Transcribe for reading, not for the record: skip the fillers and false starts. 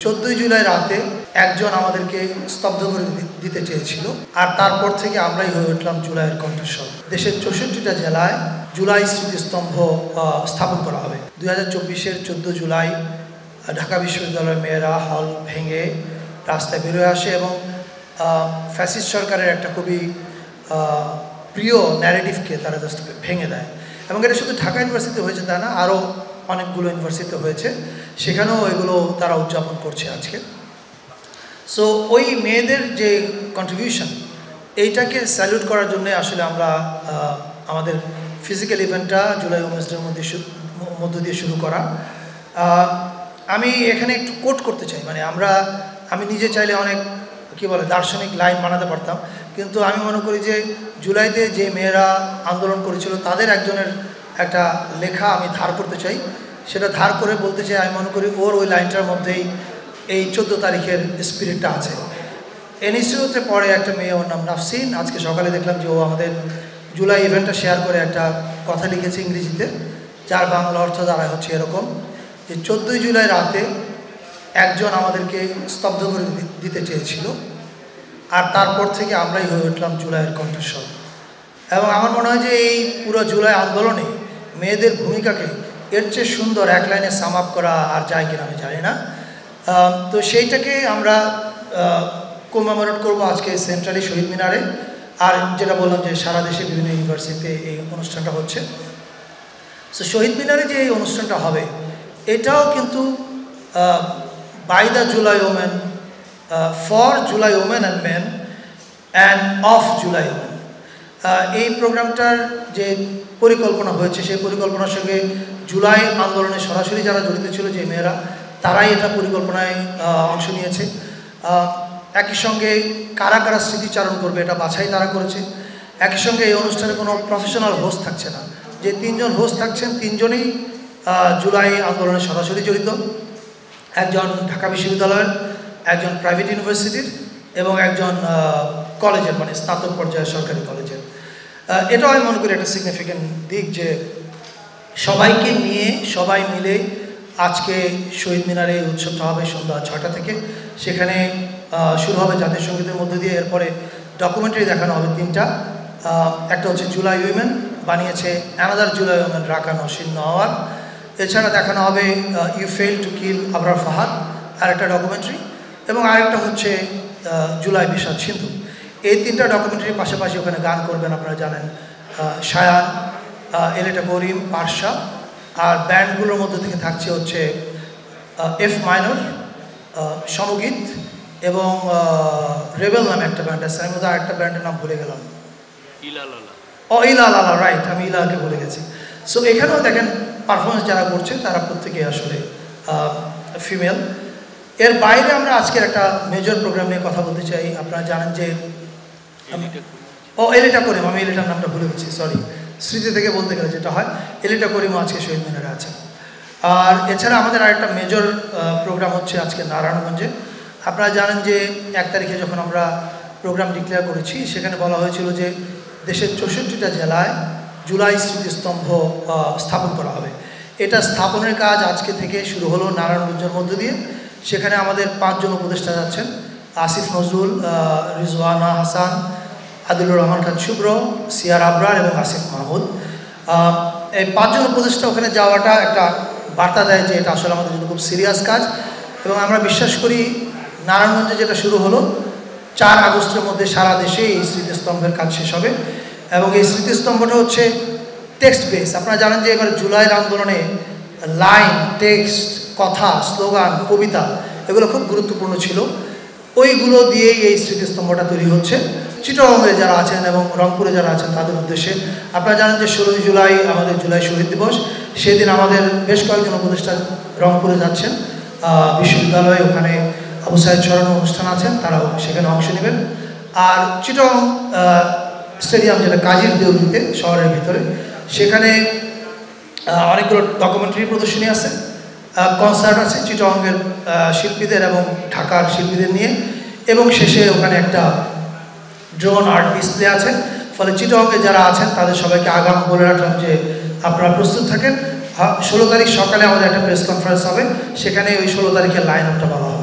14 জুলাই রাতে একজন আমাদেরকে স্তব্ধ করে দিতে চেয়েছিল, আর তারপর থেকে আমরাই হয়ে উঠলাম জুলাইয়ের কণ্ঠস্বর। দেশের 64টা জেলায় জুলাই স্মৃতিস্তম্ভ স্থাপন করা হবে। 2024-এর 14 জুলাই ঢাকা বিশ্ববিদ্যালয়ের মেয়েরা হল ভেঙে রাস্তায় বেরোয় আসে এবং ফ্যাসিস্ট সরকারের একটা খুবই প্রিয় ন্যারেটিভকে তারা জাস্ট ভেঙে দেয়। এবং এটা শুধু ঢাকা ইউনিভার্সিটিতে হয়েছে তা না, আরও অনেকগুলো ইউনিভার্সিটিতে হয়েছে, সেখানেও এগুলো তারা উদযাপন করছে আজকে। সো ওই মেয়েদের যে কন্ট্রিবিউশন, এইটাকে স্যালুট করার জন্য আসলে আমরা আমাদের ফিজিক্যাল ইভেন্টটা জুলাই উইমেন্স ডের মধ্য দিয়ে শুরু করা। আমি এখানে একটু কোট করতে চাই, মানে আমি নিজে চাইলে অনেক দার্শনিক লাইন বানাতে পারতাম, কিন্তু আমি মনে করি যে জুলাইতে যে মেয়েরা আন্দোলন করেছিল তাদের একজনের একটা লেখা আমি ধার করতে চাই। সেটা ধার করে বলতে চাই, আমি মনে করি ওর ওই লাইনটার মধ্যেই এই 14 তারিখের স্পিরিটটা আছে। এনএসইউতে পড়ে একটা মেয়ে, ওর নাম নাফসিন। আজকে সকালে দেখলাম যে ও আমাদের জুলাই ইভেন্টটা শেয়ার করে একটা কথা লিখেছে ইংরেজিতে, যার বাংলা অর্থ দাঁড়ায় হচ্ছে এরকম যে 14 জুলাই রাতে একজন আমাদেরকে স্তব্ধ করে দিতে চেয়েছিল, আর তারপর থেকে আমরাই হয়ে উঠলাম জুলাইয়ের কণ্ঠস্বর। এবং আমার মনে হয় যে এই পুরো জুলাই আন্দোলনে মেয়েদের ভূমিকাকে এর চেয়ে সুন্দর এক লাইনে সাম আপ করা আর যায় কিনা আমি জানি না। তো সেইটাকে আমরা কমেমোরেট করবো আজকে সেন্ট্রালি শহীদ মিনারে। আর যেটা বললাম যে সারা দেশে বিভিন্ন ইউনিভার্সিটিতে এই অনুষ্ঠানটা হচ্ছে। সো শহীদ মিনারে যে এই অনুষ্ঠানটা হবে, এটাও কিন্তু by the July women, for July women and men and of July women. এই প্রোগ্রামটার যে পরিকল্পনা হয়েছে, সেই পরিকল্পনার সঙ্গে জুলাই আন্দোলনে সরাসরি যারা জড়িত ছিল, যে মেয়েরা, তারাই এটা পরিকল্পনায় অংশ নিয়েছে। একই সঙ্গে কারা কারা স্মৃতিচারণ করবে এটা বাছাই তারা করেছে। একই সঙ্গে এই অনুষ্ঠানে কোনো প্রফেশনাল হোস্ট থাকছে না, যে 3 জন হোস্ট থাকছেন 3 জনই জুলাই আন্দোলনে সরাসরি জড়িত। একজন ঢাকা বিশ্ববিদ্যালয়ের, একজন প্রাইভেট ইউনিভার্সিটির এবং একজন কলেজের, মানে স্নাতক পর্যায়ের সরকারি কলেজের। এটাও আমি মনে করি একটা সিগনিফিক্যান্ট দিক যে সবাইকে নিয়ে সবাই মিলে আজকে শহীদ মিনারে এই উৎসবটা হবে সন্ধ্যা 6টা থেকে। সেখানে শুরু হবে জাতীয় সঙ্গীতের মধ্যে দিয়ে, এরপরে ডকুমেন্টারি দেখানো হবে 3টা। একটা হচ্ছে জুলাই উইমেন, বানিয়েছে another July women Raka Noshin Nawar. এছাড়া দেখানো হবে you fail to kill Abrar Fahad, আর একটা ডকুমেন্টারি, এবং আরেকটা হচ্ছে জুলাই বিষাদ সিন্ধু। এই 3টা ডকুমেন্টারির পাশাপাশি ওখানে গান করবেন, আপনারা জানেন, শায়ান, এলেটা করিম, পারশা। আর ব্যান্ডগুলোর মধ্যে থেকে থাকছে হচ্ছে এফ মাইনর, সমগীত এবং রেবেল নামে একটা ব্যান্ড আছে। আমি বোধহয় আরেকটা ব্যান্ডের নাম ভুলে গেলাম, ইলা লালা, রাইট, আমি ইলাকে ভুলে গেছি। সো এখানেও দেখেন পারফরমেন্স যারা করছে তারা প্রত্যেকেই আসলে ফিমেল। এর বাইরে আমরা আজকের একটা মেজর প্রোগ্রাম নিয়ে কথা বলতে চাই। আপনারা জানেন যে এলিটা করিম, আমি এলিটার নামটা ভুলে গেছি, সরি, স্মৃতি থেকে বলতে গেলে যেটা হয়, এলিটা করিমও আজকে শহীদ মিনারে আছে। আর এছাড়া আমাদের আরেকটা মেজর প্রোগ্রাম হচ্ছে আজকে নারায়ণগঞ্জে। আপনারা জানেন যে 1 তারিখে যখন আমরা প্রোগ্রাম ডিক্লেয়ার করেছি, সেখানে বলা হয়েছিল যে দেশের 64টা জেলায় জুলাই স্মৃতিস্তম্ভ স্থাপন করা হবে। এটা স্থাপনের কাজ আজকে থেকে শুরু হলো নারায়ণগঞ্জের মধ্য দিয়ে। সেখানে আমাদের 5 জন উপদেষ্টা যাচ্ছেন, আসিফ নজরুল, রিজওয়ানা হাসান, আদিলুর রহমান খান শুভ্র, সিয়ার আবরার এবং আসিফ মাহমুদ। এই 5 জন উপদেষ্টা ওখানে যাওয়াটা একটা বার্তা দেয় যে এটা আসলে আমাদের জন্য খুব সিরিয়াস কাজ। এবং আমরা বিশ্বাস করি নারায়ণগঞ্জে যেটা শুরু হলো 4 আগস্টের মধ্যে সারা দেশে এই স্মৃতিস্তম্ভের কাজ শেষ হবে। এবং এই স্মৃতিস্তম্ভটা হচ্ছে টেক্সট বেস। আপনারা জানেন যে এবার জুলাইয়ের আন্দোলনে লাইন, টেক্সট, কথা, স্লোগান, কবিতা, এগুলো খুব গুরুত্বপূর্ণ ছিল। ওইগুলো দিয়েই এই স্মৃতিস্তম্ভটা তৈরি হচ্ছে। চিটাগংয়ে যারা আছেন এবং রংপুরে যারা আছেন তাদের উদ্দেশ্যে, আপনারা জানেন যে 16 জুলাই আমাদের জুলাই শহীদ দিবস। সেদিন আমাদের বেশ কয়েকজন উপদেষ্টা রংপুরে যাচ্ছেন বিশ্ববিদ্যালয়ে, ওখানে আবু সাইদ স্মরণ অনুষ্ঠান আছেন, তারাও সেখানে অংশ নেবেন। আর চিটাগং স্টেডিয়াম, যেটা কাজীর দেউরিতে শহরের ভিতরে, সেখানে অনেকগুলো ডকুমেন্টারি প্রদর্শনী আছে, কনসার্ট আছে চিটাগংয়ের শিল্পীদের এবং ঢাকার শিল্পীদের নিয়ে, এবং শেষে ওখানে একটা ড্রোন আর্ট ডিসপ্লে আছে। ফলে চিটাগংয়ে যারা আছেন তাদের সবাইকে আগাম বলে রাখলাম যে আপনারা প্রস্তুত থাকেন। 16 তারিখ সকালে আমাদের একটা প্রেস কনফারেন্স হবে, সেখানে ওই 16 তারিখের লাইন আপটা বলা হবে।